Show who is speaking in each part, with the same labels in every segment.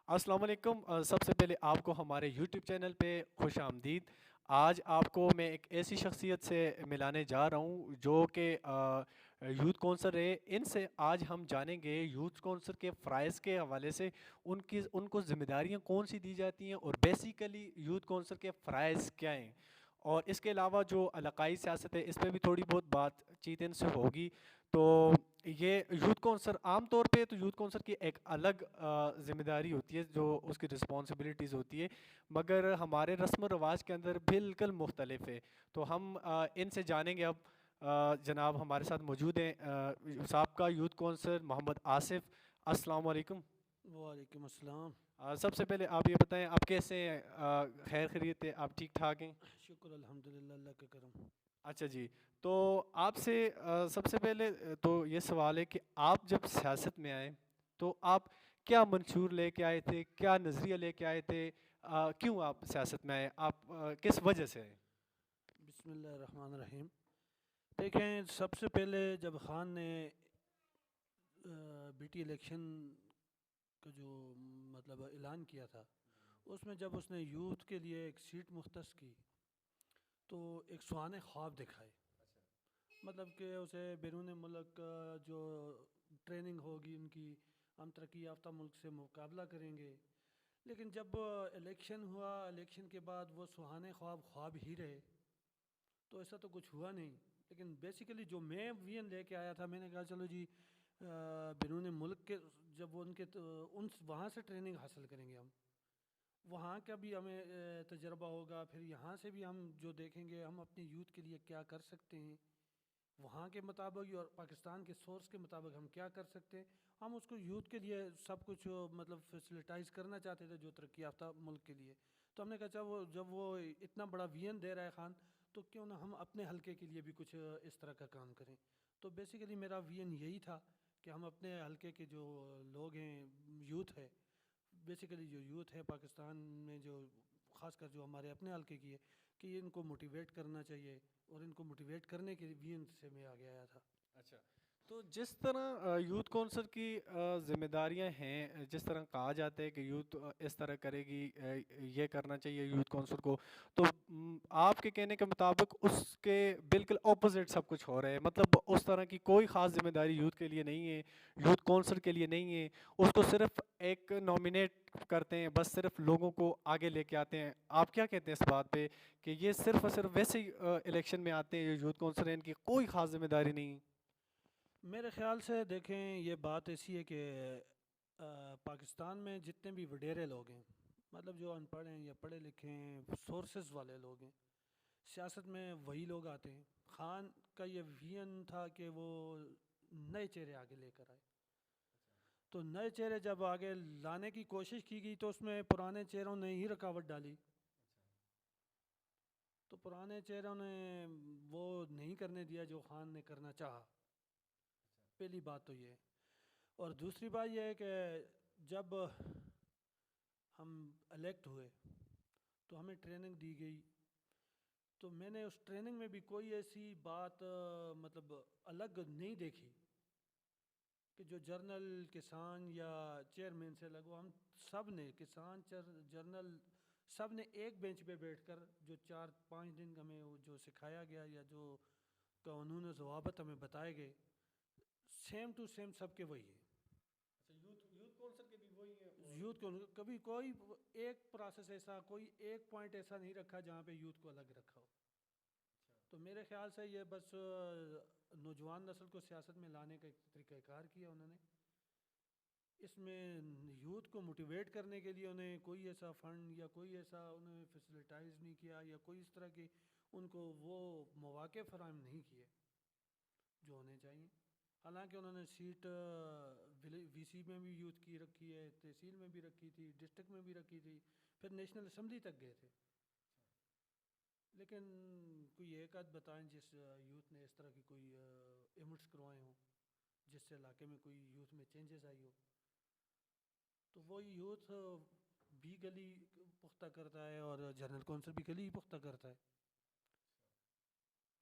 Speaker 1: السلام علیکم، سب سے پہلے آپ کو ہمارے یوٹیوب چینل پہ خوش آمدید۔ آج آپ کو میں ایک ایسی شخصیت سے ملانے جا رہا ہوں جو کہ یوتھ کونسل ہے۔ ان سے آج ہم جانیں گے یوتھ کونسل کے فرائض کے حوالے سے ان کو ذمہ داریاں کون سی دی جاتی ہیں اور بیسیکلی یوتھ کونسل کے فرائض کیا ہیں، اور اس کے علاوہ جو علاقائی سیاست ہے اس پہ بھی تھوڑی بہت بات چیت ان سے ہوگی۔ تو یہ یوتھ کونسل عام طور پہ تو یوتھ کونسل کی ایک الگ ذمہ داری ہوتی ہے جو اس کی رسپانسبلٹیز ہوتی ہے، مگر ہمارے رسم و رواج کے اندر بالکل مختلف ہے۔ تو ہم ان سے جانیں گے اب۔ جناب ہمارے ساتھ موجود ہیں سابقہ یوتھ کونسل محمد آصف۔ السلام علیکم۔
Speaker 2: وعلیکم السلام۔
Speaker 1: سب سے پہلے آپ یہ بتائیں آپ کیسے ہیں؟ خیر خیریت ہے؟ آپ ٹھیک ٹھاک ہیں؟
Speaker 2: شکر الحمدللہ اللہ کا کرم۔
Speaker 1: اچھا جی، تو آپ سے سب سے پہلے تو یہ سوال ہے کہ آپ جب سیاست میں آئے تو آپ کیا منشور لے کے آئے تھے، کیا نظریہ لے کے آئے تھے، کیوں آپ سیاست میں آئے، آپ کس وجہ سے آئے؟
Speaker 2: بسم اللہ الرحمن الرحیم۔ دیکھیں، سب سے پہلے جب خان نے بی ٹی الیکشن کا جو مطلب اعلان کیا تھا، اس میں جب اس نے یوتھ کے لیے ایک سیٹ مختص کی تو ایک سہانے خواب دکھائے، مطلب کہ اسے بیرون ملک جو ٹریننگ ہوگی ان کی، ہم ترقی یافتہ ملک سے مقابلہ کریں گے۔ لیکن جب الیکشن ہوا، الیکشن کے بعد وہ سہانے خواب خواب ہی رہے، تو ایسا تو کچھ ہوا نہیں۔ لیکن بیسیکلی جو میں وین لے کے آیا تھا، میں نے کہا چلو جی بیرون ملک کے جب وہ ان وہاں سے ٹریننگ حاصل کریں گے، ہم وہاں کا بھی ہمیں تجربہ ہوگا، پھر یہاں سے بھی ہم جو دیکھیں گے ہم اپنے یوتھ کے لیے کیا کر سکتے ہیں وہاں کے مطابق، اور پاکستان کے سورس کے مطابق ہم کیا کر سکتے ہیں۔ ہم اس کو یوتھ کے لیے سب کچھ مطلب فیسلٹائز کرنا چاہتے تھے جو ترقی یافتہ ملک کے لیے۔ تو ہم نے کہا چلو جب وہ اتنا بڑا وین دے رہا ہے خان، تو کیوں نہ ہم اپنے حلقے کے لیے بھی کچھ اس طرح کا کام کریں۔ تو بیسیکلی میرا وین یہی تھا کہ ہم اپنے حلقے کے جو لوگ ہیں، یوتھ ہے، بیسیکلی جو یوتھ ہے پاکستان میں، جو خاص کر جو ہمارے اپنے حلقے کی ہے، کہ ان کو موٹیویٹ کرنا چاہیے، اور ان کو موٹیویٹ کرنے کے وین سے میں آگے آیا تھا۔
Speaker 1: اچھا، تو جس طرح یوتھ کونسل کی ذمہ داریاں ہیں، جس طرح کہا جاتا ہے کہ یوتھ اس طرح کرے گی، یہ کرنا چاہیے یوتھ کونسل کو، تو آپ کے کہنے کے مطابق اس کے بالکل اپوزٹ سب کچھ ہو رہا ہے، مطلب اس طرح کی کوئی خاص ذمہ داری یوتھ کے لیے نہیں ہے، یوتھ کونسل کے لیے نہیں ہے، اس کو صرف ایک نومینیٹ کرتے ہیں، بس صرف لوگوں کو آگے لے کے آتے ہیں۔ آپ کیا کہتے ہیں اس بات پہ کہ یہ صرف اور صرف ویسے ہی الیکشن میں آتے ہیں، یوتھ کونسل ہیں، ان کی کوئی خاص ذمہ داری نہیں؟
Speaker 2: میرے خیال سے دیکھیں، یہ بات ایسی ہے کہ پاکستان میں جتنے بھی وڈیرے لوگ ہیں، مطلب جو ان پڑھ ہیں یا پڑھے لکھے ہیں، سورسز والے لوگ ہیں، سیاست میں وہی لوگ آتے ہیں۔ خان کا یہ وین تھا کہ وہ نئے چہرے آگے لے کر آئے، تو نئے چہرے جب آگے لانے کی کوشش کی گئی تو اس میں پرانے چہروں نے ہی رکاوٹ ڈالی۔ تو پرانے چہروں نے وہ نہیں کرنے دیا جو خان نے کرنا چاہا، پہلی بات تو یہ ہے۔ اور دوسری بات یہ ہے کہ جب ہم الیکٹ ہوئے تو ہمیں ٹریننگ دی گئی، تو میں نے اس ٹریننگ میں بھی کوئی ایسی بات مطلب الگ نہیں دیکھی کہ جو جرنل کسان یا چیئرمین سے لگو، ہم سب نے کسان جرنل سب نے ایک بینچ پہ بیٹھ کر جو 4-5 دن ہمیں جو سکھایا گیا یا جو قانون و ضوابط ہمیں بتائے گئے، سیم ٹو سیم سب کے وہی ہے۔
Speaker 1: اچھا، یوتھ کونسل کے بھی وہی ہیں اور
Speaker 2: یوتھ کو کبھی کوئی ایک پروسیس ایسا، کوئی ایک پوائنٹ ایسا نہیں رکھا جہاں پہ یوتھ کو الگ رکھا ہو۔ تو میرے خیال سے یہ بس نوجوان نسل کو سیاست میں لانے کا ایک طریقہ کار کیا انہوں نے۔ اس میں یوتھ کو موٹیویٹ کرنے کے لیے انہیں کوئی ایسا فنڈ یا کوئی ایسا انہیں فیسلٹائز نہیں کیا، یا کوئی اس طرح کی ان کو وہ مواقع فراہم نہیں کیے جو ہونے چاہیے۔ حالانکہ انہوں نے سیٹ وی سی میں بھی یوتھ کی رکھی ہے، تحصیل میں بھی رکھی تھی، ڈسٹرکٹ میں بھی رکھی تھی، پھر نیشنل اسمبلی تک گئے تھے۔ لیکن کوئی ایک آدھ بتائیں جس یوتھ نے اس طرح کی کوئی ایونٹس کروائے ہوں جس سے علاقے میں کوئی یوتھ میں چینجز آئی ہو۔ تو وہ یوتھ بھی گلی پختہ کرتا ہے اور جنرل کونسل بھی گلی پختہ کرتا ہے۔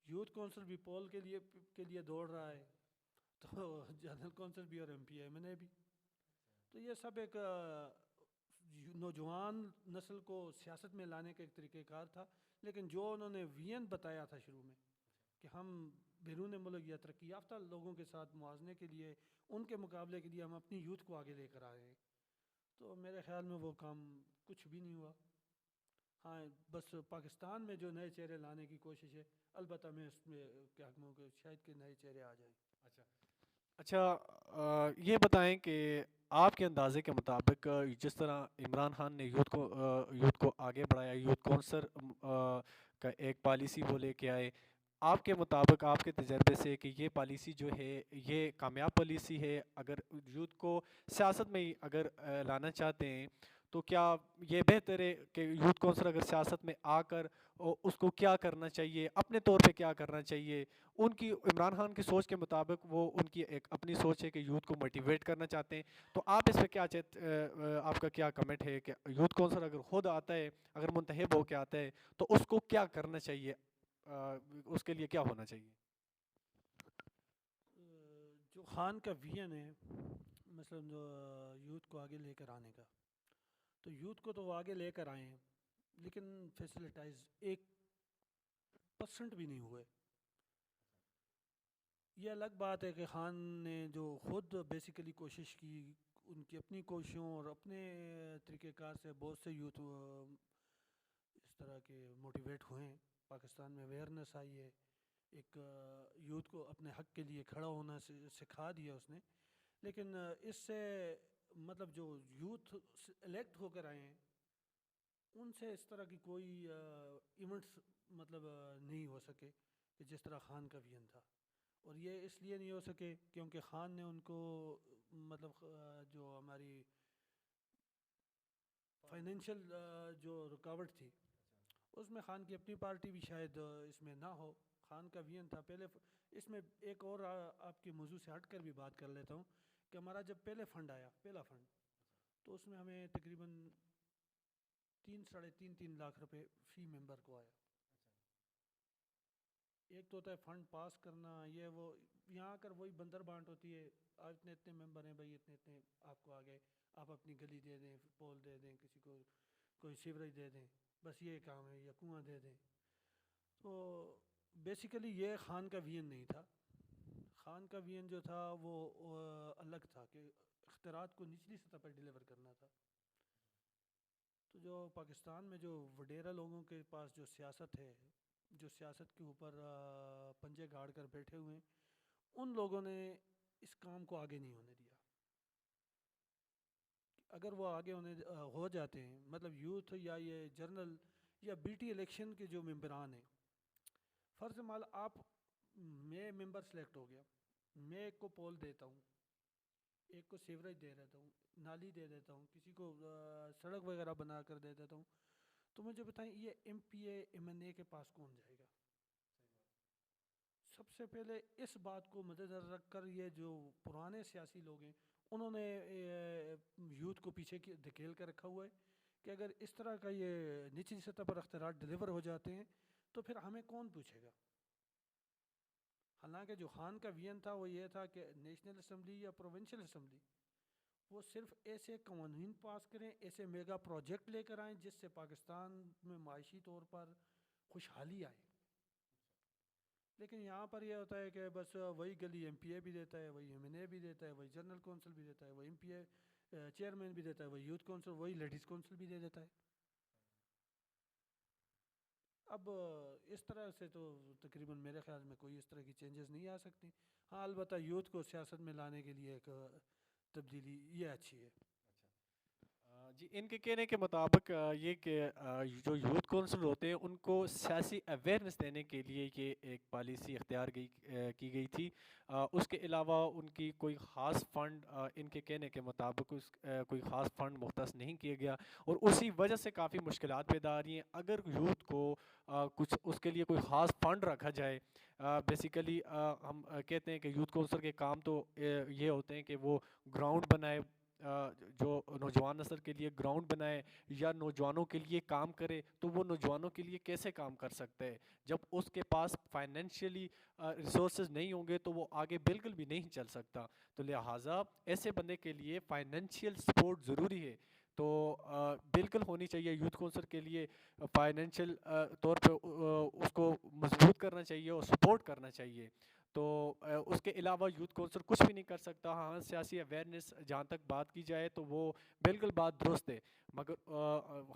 Speaker 2: یوتھ کونسل بھی پول کے لیے دوڑ رہا ہے، تو جنرل کونسل بھی اور ایم پی ایم این اے بھی۔ تو یہ سب ایک نوجوان نسل کو سیاست میں لانے کا ایک طریقہ کار تھا، لیکن جو انہوں نے وین بتایا تھا شروع میں کہ ہم بیرون ملک یا ترقی یافتہ لوگوں کے ساتھ موازنے کے لیے، ان کے مقابلے کے لیے ہم اپنی یوتھ کو آگے لے کر آئے ہیں، تو میرے خیال میں وہ کام کچھ بھی نہیں ہوا۔ ہاں بس پاکستان میں جو نئے چہرے لانے کی کوشش ہے، البتہ میں اس میں کیا کہوں کہ شاید کہ نئے چہرے آ جائیں۔
Speaker 1: اچھا اچھا، یہ بتائیں کہ آپ کے اندازے کے مطابق جس طرح عمران خان نے یوتھ کو آگے بڑھایا، یوتھ کونسل کا ایک پالیسی وہ لے کے آئے، آپ کے مطابق آپ کے تجربے سے کہ یہ پالیسی جو ہے یہ کامیاب پالیسی ہے؟ اگر یوتھ کو سیاست میں ہی اگر لانا چاہتے ہیں تو کیا یہ بہتر ہے کہ یوتھ کونسل اگر سیاست میں آ کر اس کو کیا کرنا چاہیے، اپنے طور پہ کیا کرنا چاہیے؟ ان کی عمران خان کی سوچ کے مطابق وہ ان کی ایک اپنی سوچ ہے کہ یوتھ کو موٹیویٹ کرنا چاہتے ہیں، تو آپ اس پہ کیا آپ کا کیا کمنٹ ہے کہ یوتھ کونسل اگر خود آتا ہے، اگر منتخب ہو کے آتا ہے تو اس کو کیا کرنا چاہیے، اس کے لیے کیا ہونا چاہیے؟
Speaker 2: جو خان کا وین ہے مثلا جو یوتھ کو آگے لے کر آنے کا، تو یوتھ کو تو وہ آگے لے کر آئے ہیں، لیکن فیسلٹائز 1% بھی نہیں ہوئے۔ یہ الگ بات ہے کہ خان نے جو خود بیسیکلی کوشش کی، ان کی اپنی کوششوں اور اپنے طریقہ کار سے بہت سے یوتھ اس طرح کے موٹیویٹ ہوئے ہیں، پاکستان میں اویئرنیس آئی ہے، ایک یوتھ کو اپنے حق کے لیے کھڑا ہونا سکھا دیا اس نے، لیکن اس سے مطلب جو یوتھ الیکٹ ہو کر آئے ہیں ان سے اس طرح کی کوئی ایونٹس مطلب نہیں ہو سکے کہ جس طرح خان کا وین تھا، اور یہ اس لیے نہیں ہو سکے کیونکہ خان نے ان کو مطلب جو ہماری فائنینشیل جو رکاوٹ تھی اس میں خان کی اپنی پارٹی بھی شاید اس میں نہ ہو، خان کا وین تھا پہلے۔ اس میں ایک اور آپ کے موضوع سے ہٹ کر بھی بات کر لیتا ہوں کہ ہمارا جب پہلے فنڈ آیا، پہلا فنڈ، تو اس میں ہمیں تقریباً 3.5 لاکھ روپے فی ممبر کو آیا۔ ایک تو ہوتا ہے فنڈ پاس کرنا، یہ وہ یہاں آ کر وہی بندر بانٹ ہوتی ہے، آپ اتنے اتنے ممبر ہیں بھائی، اتنے اتنے آپ کو آگے، آپ اپنی گلی دے دیں، پول دے دیں، کسی کو کوئی سیوریج دے دیں، بس یہ کام ہے، یا کنواں دے دیں۔ تو بیسیکلی یہ خان کا وین نہیں تھا، خان کا وین جو تھا وہ الگ تھا کہ اختیارات کو نچلی سطح پر ڈیلیور کرنا تھا۔ تو جو پاکستان میں جو وڈیرا لوگوں کے پاس جو سیاست ہے، جو سیاست کے اوپر پنجے گاڑ کر بیٹھے ہوئے ہیں، ان لوگوں نے اس کام کو آگے نہیں ہونے دیا۔ اگر وہ آگے ہو جاتے ہیں، مطلب یوتھ یا یہ جرنل یا بی ٹی الیکشن کے جو ممبران ہیں، فرض مال آپ، میں ممبر سلیکٹ ہو گیا، میں ایک کو پول دیتا ہوں، ایک کو سیوریج دے دیتا ہوں، نالی دے دیتا ہوں، کسی کو سڑک وغیرہ بنا کر دے دیتا ہوں، تو مجھے بتائیں یہ M P A M N A کے پاس کون جائے گا؟ سب سے پہلے اس بات کو مد نظر رکھ کر یہ جو پرانے سیاسی لوگ ہیں انہوں نے یوتھ کو پیچھے دھکیل کر رکھا ہوا ہے کہ اگر اس طرح کا یہ نچلی سطح پر اختیارات ڈیلیور ہو جاتے ہیں تو پھر ہمیں کون پوچھے گا؟ حالانکہ جو خان کا وین تھا وہ یہ تھا کہ نیشنل اسمبلی یا پروونشل اسمبلی وہ صرف ایسے قوانین پاس کریں، ایسے میگا پروجیکٹ لے کر آئیں جس سے پاکستان میں معاشی طور پر خوشحالی آئے، لیکن یہاں پر یہ ہوتا ہے کہ بس وہی گلی ایم پی اے بھی دیتا ہے، وہی ایم این اے بھی دیتا ہے، وہی جنرل کونسل بھی دیتا ہے، وہی ایم پی اے چیئرمین بھی دیتا ہے، وہی یوتھ کونسل، وہی لیڈیز کونسل بھی دے دیتا ہے۔ اب اس طرح سے تو تقریباً میرے خیال میں کوئی اس طرح کی چینجز نہیں آ سکتی۔ ہاں البتہ یوتھ کو سیاست میں لانے کے لیے ایک تبدیلی یہ اچھی ہے۔
Speaker 1: جی، ان کے کہنے کے مطابق یہ کہ جو یوتھ کونسل ہوتے ہیں ان کو سیاسی اویئرنیس دینے کے لیے یہ ایک پالیسی اختیار کی گئی تھی، اس کے علاوہ ان کی کوئی خاص فنڈ ان کے کہنے کے مطابق کوئی خاص فنڈ مختص نہیں کیا گیا، اور اسی وجہ سے کافی مشکلات پیدا آ رہی ہیں۔ اگر یوتھ کو کچھ اس کے لیے کوئی خاص فنڈ رکھا جائے، بیسیکلی ہم کہتے ہیں کہ یوتھ کونسل کے کام تو یہ ہوتے ہیں کہ وہ گراؤنڈ بنائے، جو نوجوان نسل کے لیے گراؤنڈ بنائے یا نوجوانوں کے لیے کام کرے، تو وہ نوجوانوں کے لیے کیسے کام کر سکتا ہے جب اس کے پاس فائنینشلی ریسورسز نہیں ہوں گے تو وہ آگے بالکل بھی نہیں چل سکتا۔ تو لہٰذا ایسے بندے کے لیے فائنینشیل سپورٹ ضروری ہے۔ تو بالکل ہونی چاہیے یوتھ کونسل کے لیے فائنینشیل طور پہ اس کو مضبوط کرنا چاہیے اور سپورٹ کرنا چاہیے. تو اس کے علاوہ یوتھ کونسل کچھ بھی نہیں کر سکتا. ہاں سیاسی اویئرنیس جہاں تک بات کی جائے تو وہ بالکل بات درست ہے, مگر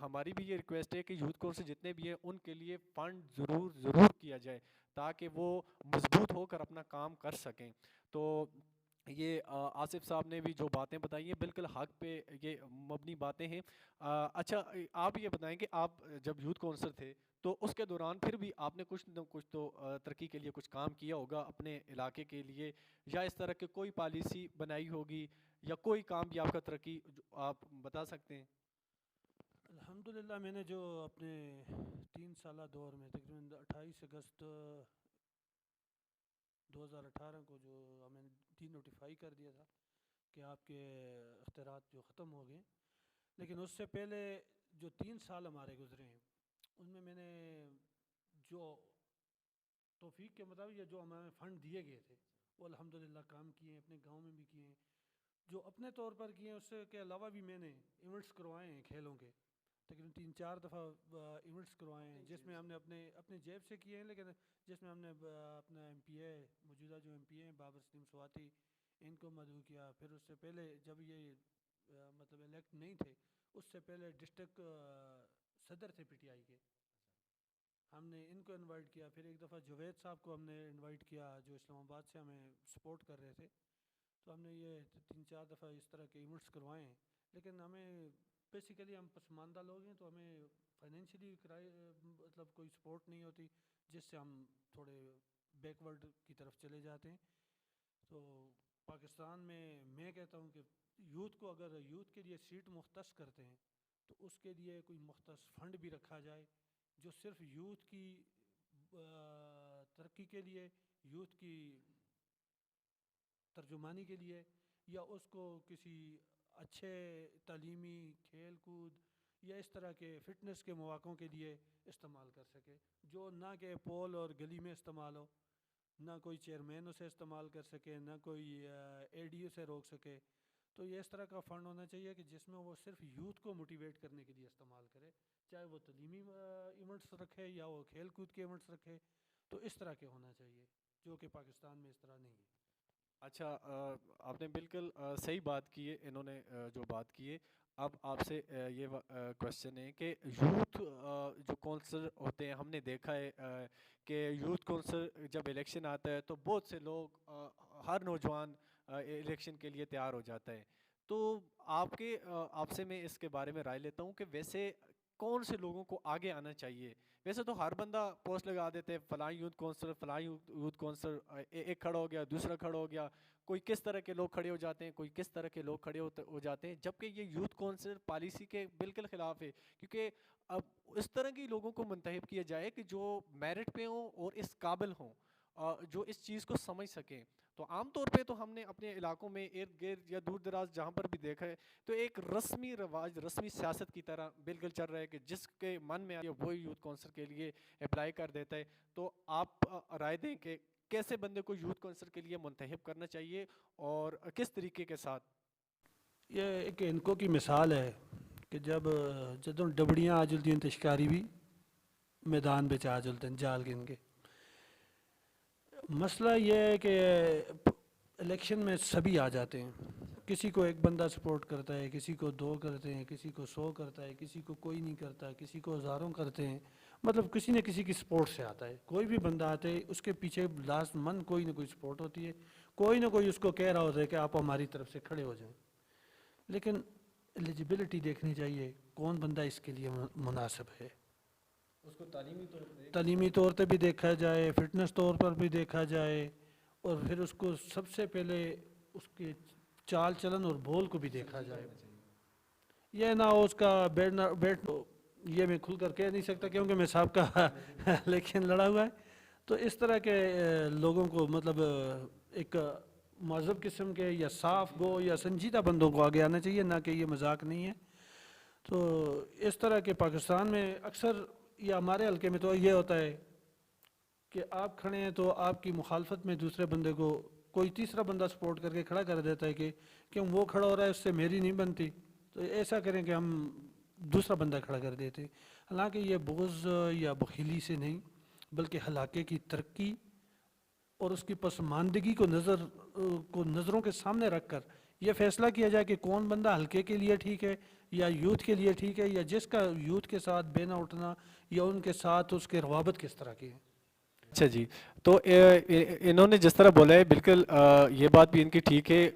Speaker 1: ہماری بھی یہ ریکویسٹ ہے کہ یوتھ کونسل جتنے بھی ہیں ان کے لیے فنڈ ضرور کیا جائے تاکہ وہ مضبوط ہو کر اپنا کام کر سکیں. تو یہ آصف صاحب نے بھی جو باتیں بتائی ہیں بالکل حق پہ یہ مبنی باتیں ہیں. اچھا آپ یہ بتائیں کہ آپ جب یوتھ کونسل تھے تو اس کے دوران پھر بھی آپ نے کچھ نہ کچھ تو ترقی کے لیے کچھ کام کیا ہوگا اپنے علاقے کے لیے, یا اس طرح کی کوئی پالیسی بنائی ہوگی یا کوئی کام بھی آپ کا ترقی جو آپ بتا سکتے ہیں؟
Speaker 2: الحمدللہ میں نے جو اپنے 3 سالہ دور میں تقریباً 28 اگست 2018 کو جو ہمیں ڈی نوٹیفائی کر دیا تھا کہ آپ کے اختیارات جو ختم ہو گئے, لیکن اس سے پہلے جو 3 سال ہمارے گزرے ہیں ان میں نے جو توفیق کے مطابق یا جو ہمیں فنڈ دیے گئے تھے وہ الحمدللہ کام کیے ہیں, اپنے گاؤں میں بھی کیے ہیں, جو اپنے طور پر کیے ہیں. اس کے علاوہ بھی میں نے ایونٹس کروائے ہیں کھیلوں کے, تقریباً 3-4 دفعہ ایونٹس کروائے ہیں جس میں ہم نے اپنے جیب سے کیے ہیں, لیکن جس میں ہم نے اپنا ایم پی اے موجودہ جو ایم پی اے ہیں بابر سلیم سواتی ان کو مدعو کیا. پھر اس سے پہلے جب یہ مطلب الیکٹ نہیں تھے اس سے پہلے ڈسٹرکٹ صدر تھے پی ٹی آئی کے, ہم نے ان کو انوائٹ کیا. پھر ایک دفعہ جوید صاحب کو ہم نے انوائٹ کیا جو اسلام آباد سے ہمیں سپورٹ کر رہے تھے. تو ہم نے یہ 3-4 دفعہ اس طرح کے ایونٹس کروائے ہیں. لیکن ہمیں بیسیکلی ہم پسماندہ لوگ ہیں تو ہمیں فائنینشلی مطلب کوئی سپورٹ نہیں ہوتی, جس سے ہم تھوڑے بیکورڈ کی طرف چلے جاتے ہیں. تو پاکستان میں کہتا ہوں کہ یوتھ کو اگر یوتھ کے لیے سیٹ مختص کرتے ہیں تو اس کے لیے کوئی مختص فنڈ بھی رکھا جائے جو صرف یوتھ کی ترقی کے لیے, یوتھ کی ترجمانی کے لیے, یا اس کو کسی اچھے تعلیمی کھیل کود یا اس طرح کے فٹنس کے مواقعوں کے لیے استعمال کر سکے, جو نہ کہ پول اور گلی میں استعمال ہو, نہ کوئی چیئرمین اسے استعمال کر سکے, نہ کوئی اے ڈی اسے روک سکے. تو یہ اس طرح کا فنڈ ہونا چاہیے کہ جس میں وہ صرف یوتھ کو موٹیویٹ کرنے کے لیے استعمال کرے, چاہے وہ تعلیمی ایونٹس رکھے یا وہ کھیل کود کے ایونٹس رکھے. تو اس طرح کے ہونا چاہیے جو کہ پاکستان میں اس طرح نہیں ہے.
Speaker 1: اچھا آپ نے بالکل صحیح بات کی ہے, انہوں نے جو بات کی ہے. اب آپ سے یہ کوشچن ہے کہ یوتھ جو کونسل ہوتے ہیں, ہم نے دیکھا ہے کہ یوتھ کونسل جب الیکشن آتا ہے تو بہت سے لوگ ہر نوجوان الیکشن کے لیے تیار ہو جاتا ہے. تو آپ سے میں اس کے بارے میں رائے لیتا ہوں کہ ویسے کون سے لوگوں کو آگے آنا چاہیے. ویسے تو ہر بندہ پوسٹ لگا دیتے ہیں فلاں یوتھ کونسل فلاں یوتھ کونسل, ایک کھڑا ہو گیا دوسرا کھڑا ہو گیا, کوئی کس طرح کے لوگ کھڑے ہو جاتے ہیں, کوئی کس طرح کے لوگ کھڑے ہو جاتے ہیں, جبکہ یہ یوتھ کونسل پالیسی کے بالکل خلاف ہے. کیونکہ اب اس طرح کے لوگوں کو منتخب کیا جائے کہ جو میرٹ پہ ہوں اور اس قابل ہوں, جو اس چیز کو سمجھ سکیں. تو عام طور پہ تو ہم نے اپنے علاقوں میں ارد گرد یا دور دراز جہاں پر بھی دیکھا ہے تو ایک رسمی رواج رسمی سیاست کی طرح بالکل چل رہا ہے کہ جس کے من میں آئے وہی یوتھ کونسل کے لیے اپلائی کر دیتا ہے. تو آپ رائے دیں کہ کیسے بندے کو یوتھ کونسل کے لیے منتخب کرنا چاہیے اور کس طریقے کے ساتھ؟
Speaker 2: یہ ایک انکو کی مثال ہے کہ جدوں ڈبڑیاں آ جلتی ہیں تشکاری بھی میدان بچ آ جلتے ہیں جال گن کے. مسئلہ یہ ہے کہ الیکشن میں سبھی آ جاتے ہیں, کسی کو ایک بندہ سپورٹ کرتا ہے, کسی کو 2 کرتے ہیں, کسی کو 100 کرتا ہے, کسی کو کوئی نہیں کرتا, کسی کو ہزاروں کرتے ہیں. مطلب کسی نہ کسی کی سپورٹ سے آتا ہے. کوئی بھی بندہ آتا ہے اس کے پیچھے لاسٹ من کوئی نہ کوئی سپورٹ ہوتی ہے, کوئی نہ کوئی اس کو کہہ رہا ہوتا ہے کہ آپ ہماری طرف سے کھڑے ہو جائیں. لیکن ایلیجبلٹی دیکھنی چاہیے کون بندہ اس کے لیے مناسب ہے.
Speaker 1: اس کو
Speaker 2: تعلیمی طور پہ بھی دیکھا جائے, فٹنس طور پر بھی دیکھا جائے, اور پھر اس کو سب سے پہلے اس کے چال چلن اور بول کو بھی دیکھا جائے. یہ نہ ہو اس کا بیٹ یہ میں کھل کر کہہ نہیں سکتا کیونکہ میں صاحب کا لیکن لڑا ہوا ہے. تو اس طرح کے لوگوں کو مطلب ایک مہذب قسم کے یا صاف گو یا سنجیدہ بندوں کو آگے آنا چاہیے, نہ کہ یہ مذاق نہیں ہے. تو اس طرح کے پاکستان میں اکثر یا ہمارے حلقے میں تو یہ ہوتا ہے کہ آپ کھڑے ہیں تو آپ کی مخالفت میں دوسرے بندے کو کوئی تیسرا بندہ سپورٹ کر کے کھڑا کر دیتا ہے کہ کیوں وہ کھڑا ہو رہا ہے اس سے میری نہیں بنتی. تو ایسا کریں کہ ہم دوسرا بندہ کھڑا کر دیتے. حالانکہ یہ بغض یا بخیلی سے نہیں بلکہ علاقے کی ترقی اور اس کی پسماندگی کو نظروں کے سامنے رکھ کر یہ فیصلہ کیا جائے کہ کون بندہ حلقے کے لیے ٹھیک ہے یا یوتھ کے لیے ٹھیک ہے، یا جس کا یوتھ کے ساتھ بینا اٹھنا یا ان کے ساتھ اس کے روابط کس طرح کی ہے.
Speaker 1: اچھا جی. تو انہوں نے جس طرح بولا ہے بالکل یہ بات بھی ان کی ٹھیک ہے.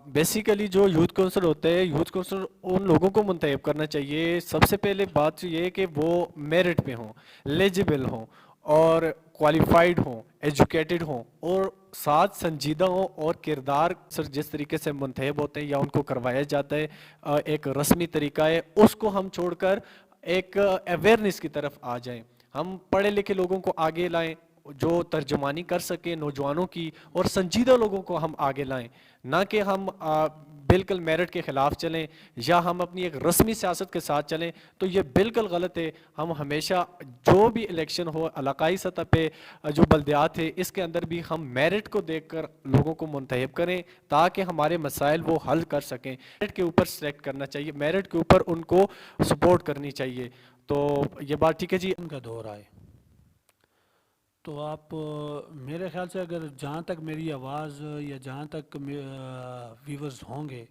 Speaker 1: بیسیکلی جو یوتھ کونسل ہوتا ہے، یوتھ کونسل ان لوگوں کو منتخب کرنا چاہیے. سب سے پہلے بات یہ ہے کہ وہ میرٹ پہ ہوں، لیجیبل ہوں اور کوالیفائڈ ہوں، ایجوکیٹڈ ہوں اور ساتھ سنجیدہ ہوں. اور کردار سر جس طریقے سے منتخب ہوتے ہیں یا ان کو کروایا جاتا ہے ایک رسمی طریقہ ہے، اس کو ہم چھوڑ کر ایک اویئرنیس کی طرف آ جائیں. ہم پڑھے لکھے لوگوں کو آگے لائیں جو ترجمانی کر سکیں نوجوانوں کی، اور سنجیدہ لوگوں کو ہم آگے لائیں، نہ کہ ہم بالکل میرٹ کے خلاف چلیں یا ہم اپنی ایک رسمی سیاست کے ساتھ چلیں. تو یہ بالکل غلط ہے. ہم ہمیشہ جو بھی الیکشن ہو علاقائی سطح پہ جو بلدیات ہے اس کے اندر بھی ہم میرٹ کو دیکھ کر لوگوں کو منتخب کریں تاکہ ہمارے مسائل وہ حل کر سکیں. میرٹ کے اوپر سلیکٹ کرنا چاہیے، میرٹ کے اوپر ان کو سپورٹ کرنی چاہیے. تو یہ بات ٹھیک ہے جی.
Speaker 2: ان کا دور آئے تو آپ میرے خیال سے اگر جہاں تک میری آواز یا جہاں تک ویورز ہوں گے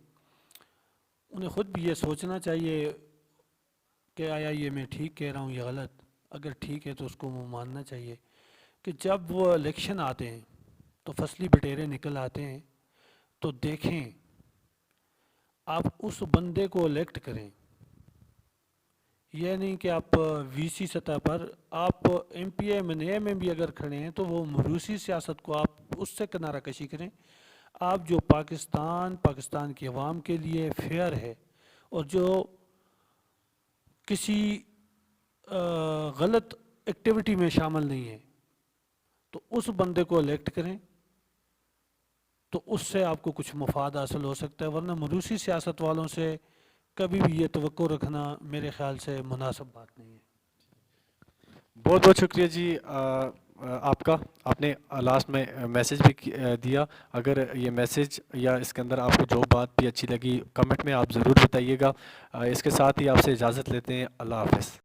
Speaker 2: انہیں خود بھی یہ سوچنا چاہیے کہ آیا یہ میں ٹھیک کہہ رہا ہوں یا غلط. اگر ٹھیک ہے تو اس کو ماننا چاہیے کہ جب وہ الیکشن آتے ہیں تو فصلی بٹیرے نکل آتے ہیں تو دیکھیں آپ اس بندے کو الیکٹ کریں. یہ نہیں کہ آپ وی سی سطح پر آپ ایم پی اے ایم اے میں بھی اگر کھڑے ہیں تو وہ موروثی سیاست کو آپ اس سے کنارہ کشی کریں. آپ جو پاکستان کی عوام کے لیے فیئر ہے اور جو کسی غلط ایکٹیویٹی میں شامل نہیں ہے تو اس بندے کو الیکٹ کریں تو اس سے آپ کو کچھ مفاد حاصل ہو سکتا ہے. ورنہ موروثی سیاست والوں سے کبھی بھی یہ توقع رکھنا میرے خیال سے مناسب بات نہیں ہے.
Speaker 1: بہت بہت شکریہ جی آپ کا. آپ نے لاسٹ میں میسیج بھی دیا. اگر یہ میسیج یا اس کے اندر آپ کو جو بات بھی اچھی لگی کمنٹ میں آپ ضرور بتائیے گا. اس کے ساتھ ہی آپ سے اجازت لیتے ہیں. اللہ حافظ.